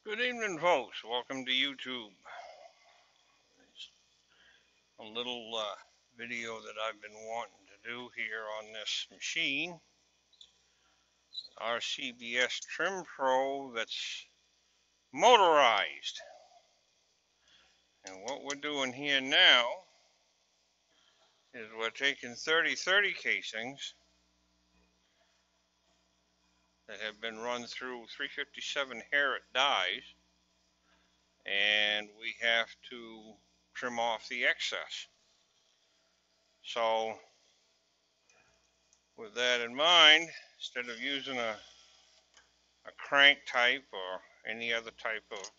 Good evening, folks. Welcome to YouTube. It's a little video that I've been wanting to do here on this machine, RCBS Trim Pro that's motorized. And what we're doing here now is we're taking 30-30 casings that have been run through 357 Harriet dies, and we have to trim off the excess. So with that in mind, instead of using a crank type or any other type of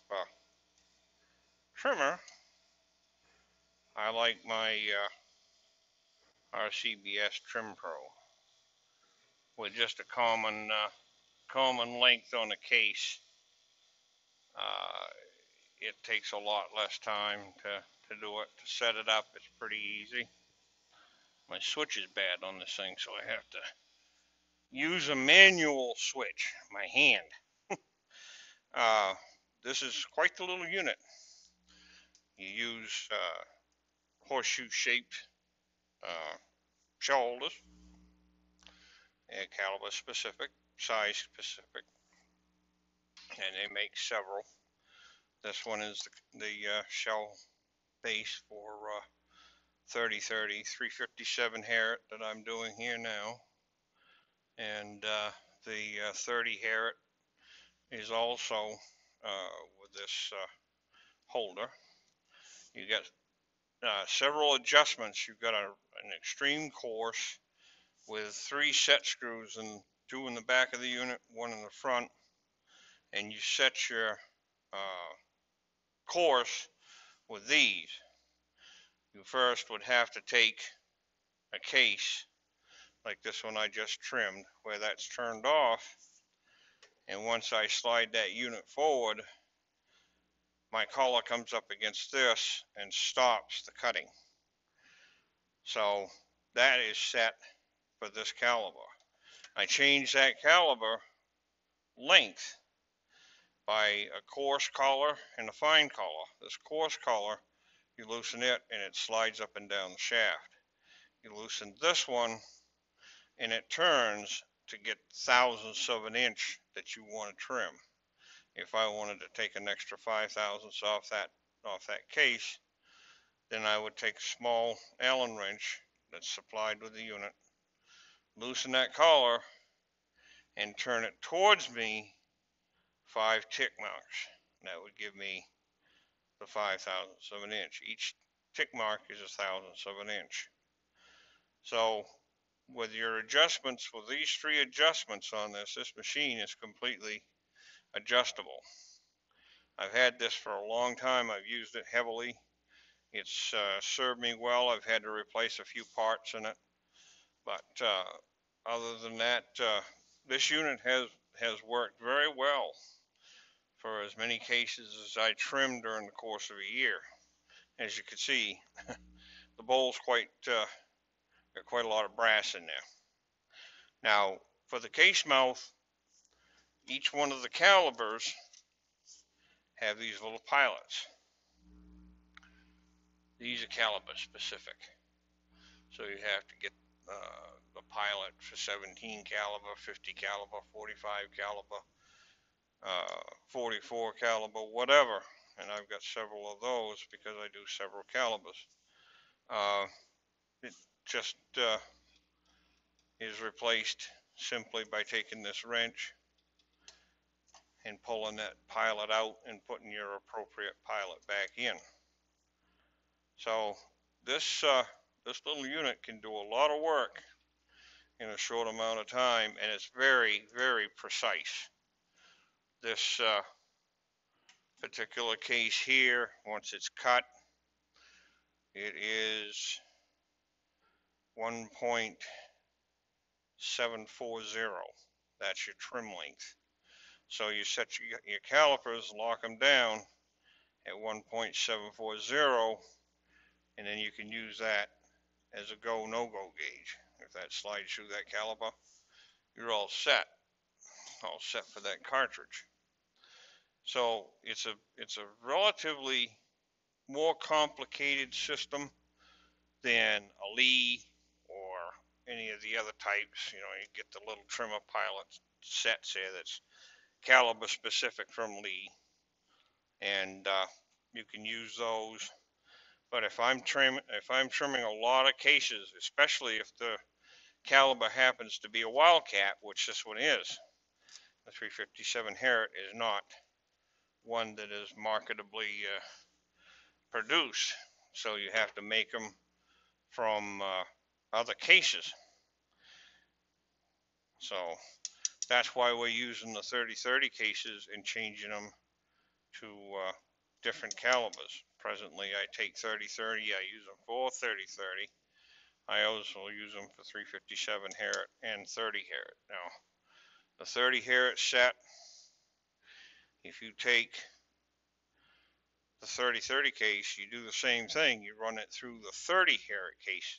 trimmer, I like my RCBS Trim Pro with just a common length on the case. It takes a lot less time to do it. To set it up, it's pretty easy. My switch is bad on this thing, so I have to use a manual switch, my hand. This is quite the little unit. You use horseshoe-shaped shell holders, and caliber specific, size specific, and they make several. This one is the shell base for 30-30 357 Harriet that I'm doing here now, and the 30 Harriet is also with this holder. You got several adjustments. You've got an extreme course with 3 set screws, and 2 in the back of the unit, 1 in the front, and you set your course with these. You first would have to take a case like this one I just trimmed, where that's turned off, and once I slide that unit forward, my collar comes up against this and stops the cutting. So that is set for this caliber. I changed that caliber length by a coarse collar and a fine collar. This coarse collar, you loosen it and it slides up and down the shaft. You loosen this one and it turns to get thousandths of an inch that you want to trim. If I wanted to take an extra 5 thousandths off that case, then I would take a small Allen wrench that's supplied with the unit, loosen that collar, and turn it towards me 5 tick marks. That would give me the 5 thousandths of an inch. Each tick mark is a thousandths of an inch. So with your adjustments, with these 3 adjustments on this machine is completely adjustable. I've had this for a long time. I've used it heavily. It's served me well. I've had to replace a few parts in it, but other than that, this unit has worked very well for as many cases as I trimmed during the course of a year. As you can see, the bowl's got quite a lot of brass in there. Now, for the case mouth, each one of the calibers have these little pilots. These are caliber specific, so you have to get the pilot for 17 caliber, 50 caliber, 45 caliber, 44 caliber, whatever, and I've got several of those because I do several calibers. It just is replaced simply by taking this wrench and pulling that pilot out and putting your appropriate pilot back in. So this little unit can do a lot of work in a short amount of time, and it's very, very precise. This particular case here, once it's cut, it is 1.740. That's your trim length. So you set your calipers, lock them down at 1.740, and then you can use that as a go, no-go gauge. If that slides through that caliper, you're all set for that cartridge. So it's a relatively more complicated system than a Lee or any of the other types. You know, you get the little trimmer pilot sets here that's caliber specific from Lee, and you can use those. But if I'm trimming a lot of cases, especially if the caliber happens to be a Wildcat, which this one is, the 357 Harriet is not one that is marketably produced, so you have to make them from other cases. So that's why we're using the 30-30 cases and changing them to different calibers. Presently, I take 30-30, I use them for 30-30. I also use them for 357 Harriet and 30 Harriet. Now, the 30 Harriet set, if you take the 30-30 case, you do the same thing. You run it through the 30 Harriet case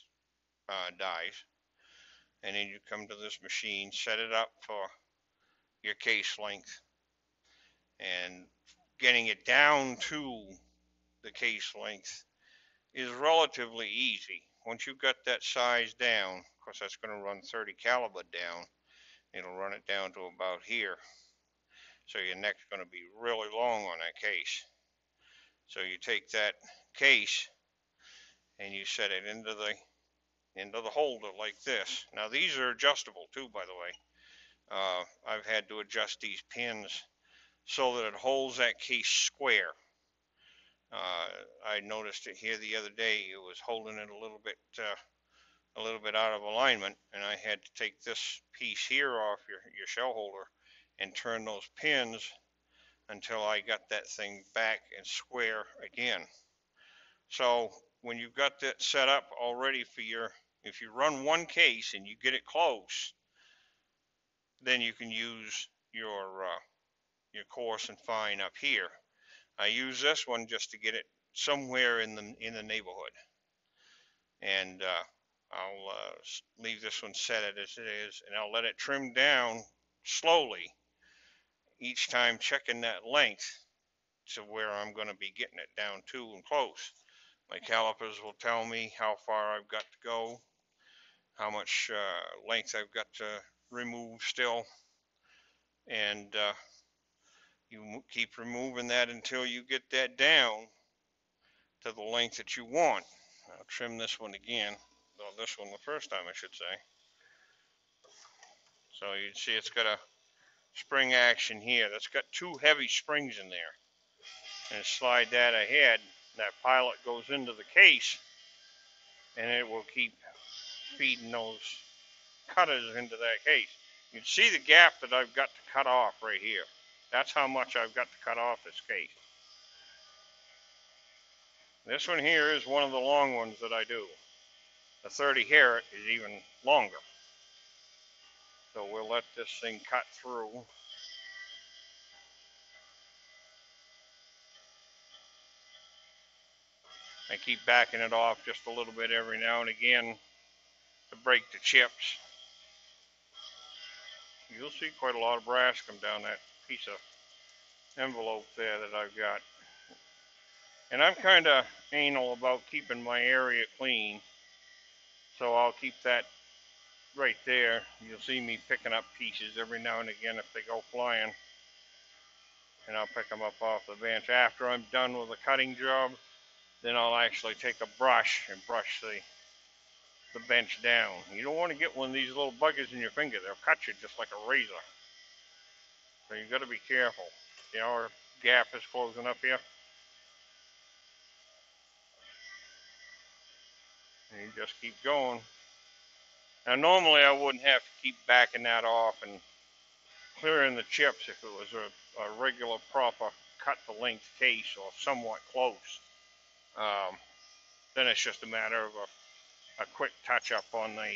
dies, and then you come to this machine, set it up for your case length, and getting it down to the case length is relatively easy. Once you've got that size down, of course that's going to run 30 caliber down, it'll run it down to about here. So your neck's going to be really long on that case. So you take that case and you set it into the holder like this. Now these are adjustable too, by the way. I've had to adjust these pins so that it holds that case square. I noticed it here the other day. It was holding it a little bit out of alignment, and I had to take this piece here off your shell holder and turn those pins until I got that thing back and square again. So when you've got that set up already for if you run one case and you get it close, then you can use your coarse and fine up here. I use this one just to get it somewhere in the neighborhood, and I'll leave this one set it as it is, and I'll let it trim down slowly each time, checking that length to where I'm going to be getting it down to and close. My calipers will tell me how far I've got to go, how much length I've got to remove still, and you keep removing that until you get that down to the length that you want. I'll trim this one again, well, this one the first time I should say. So you can see it's got a spring action here. That's got two heavy springs in there. And slide that ahead, that pilot goes into the case, and it will keep feeding those cutters into that case. You can see the gap that I've got to cut off right here. That's how much I've got to cut off this case. This one here is one of the long ones that I do. The 30 Harriet is even longer. So we'll let this thing cut through. I keep backing it off just a little bit every now and again to break the chips. You'll see quite a lot of brass come down that piece of envelope there that I've got. And I'm kind of anal about keeping my area clean, so I'll keep that right there. You'll see me picking up pieces every now and again if they go flying, and I'll pick them up off the bench. After I'm done with the cutting job, then I'll actually take a brush and brush the bench down. You don't want to get one of these little buggers in your finger. They'll cut you just like a razor. So you've got to be careful. See how our gap is closing up here? And you just keep going. Now normally I wouldn't have to keep backing that off and clearing the chips if it was a regular proper cut to length case or somewhat close. Then it's just a matter of a quick touch up on the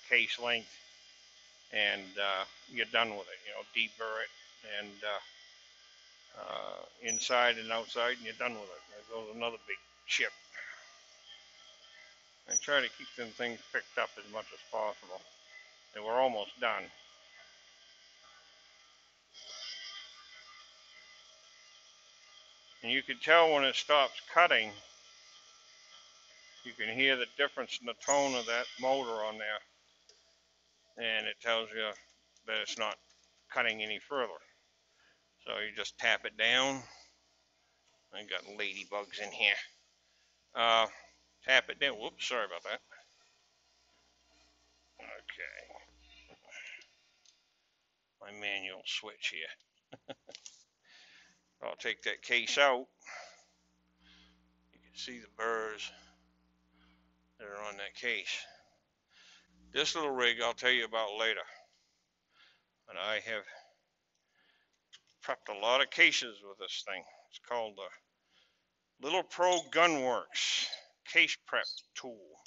case length, and you're done with it. You know, deburr it and inside and outside, and you're done with it. There goes another big chip. And try to keep them things picked up as much as possible. And we're almost done. And you can tell when it stops cutting, you can hear the difference in the tone of that motor on there. And it tells you that it's not cutting any further. So you just tap it down. I got ladybugs in here. Tap it down. Whoops, sorry about that. Okay. My manual switch here. I'll take that case out. You can see the burrs that are on that case. This little rig I'll tell you about later. But I have prepped a lot of cases with this thing. It's called the Little Pro Gunworks Case Prep Tool.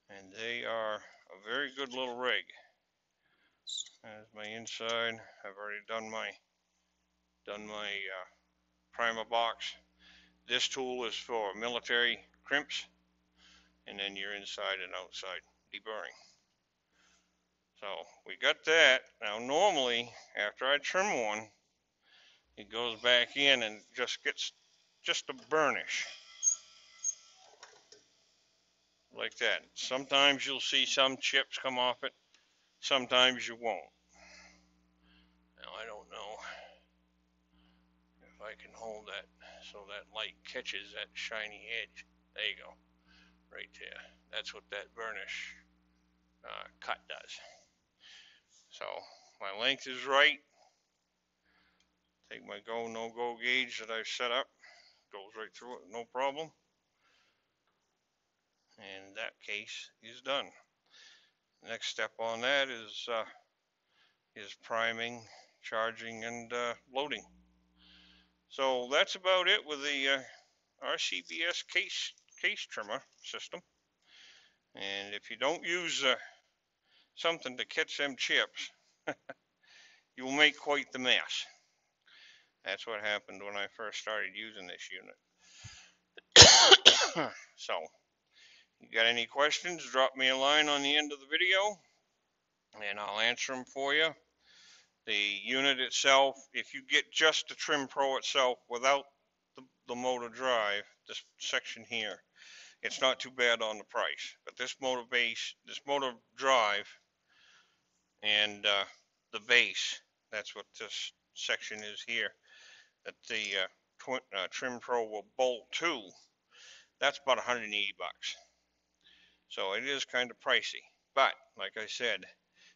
And they are a very good little rig. There's my inside. I've already done my primer box. This tool is for military crimps, and then your inside and outside deburring. So we got that. Now normally after I trim one, it goes back in and just gets just a burnish like that. Sometimes you'll see some chips come off it, sometimes you won't. Now I don't know if I can hold that so that light catches that shiny edge. There you go, right there. That's what that burnish cut does. So my length is right. Take my go, no go gauge that I've set up, goes right through it, no problem. And that case is done. Next step on that is priming, charging, and loading. So that's about it with the RCBS case trimmer system. And if you don't use something to catch them chips, you'll make quite the mess. That's what happened when I first started using this unit. So, you got any questions, drop me a line on the end of the video, and I'll answer them for you. The unit itself, if you get just the Trim Pro itself without the motor drive, this section here, it's not too bad on the price. But this motor base, this motor drive, and the base, that's what this section is here, that the Trim Pro will bolt to, that's about 180 bucks. So it is kind of pricey. But like I said,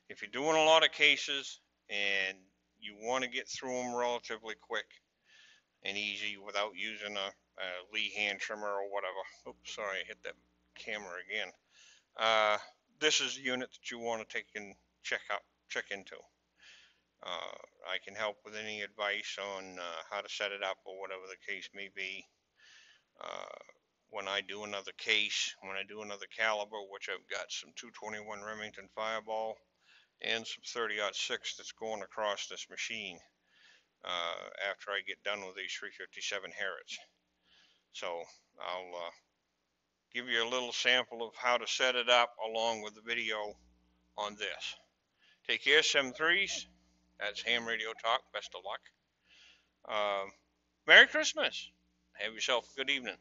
if you're doing a lot of cases and you want to get through them relatively quick and easy without using a Lee hand trimmer or whatever. Oops, sorry, I hit that camera again. This is the unit that you want to take and check into. I can help with any advice on how to set it up or whatever the case may be. When I do another case, when I do another caliber, which I've got some 221 Remington Fireball and some 30-06 that's going across this machine after I get done with these 357 Harrods. So I'll give you a little sample of how to set it up along with the video on this. Take care, 7-3s. That's Ham Radio Talk. Best of luck. Merry Christmas. Have yourself a good evening.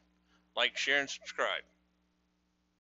Like, share, and subscribe.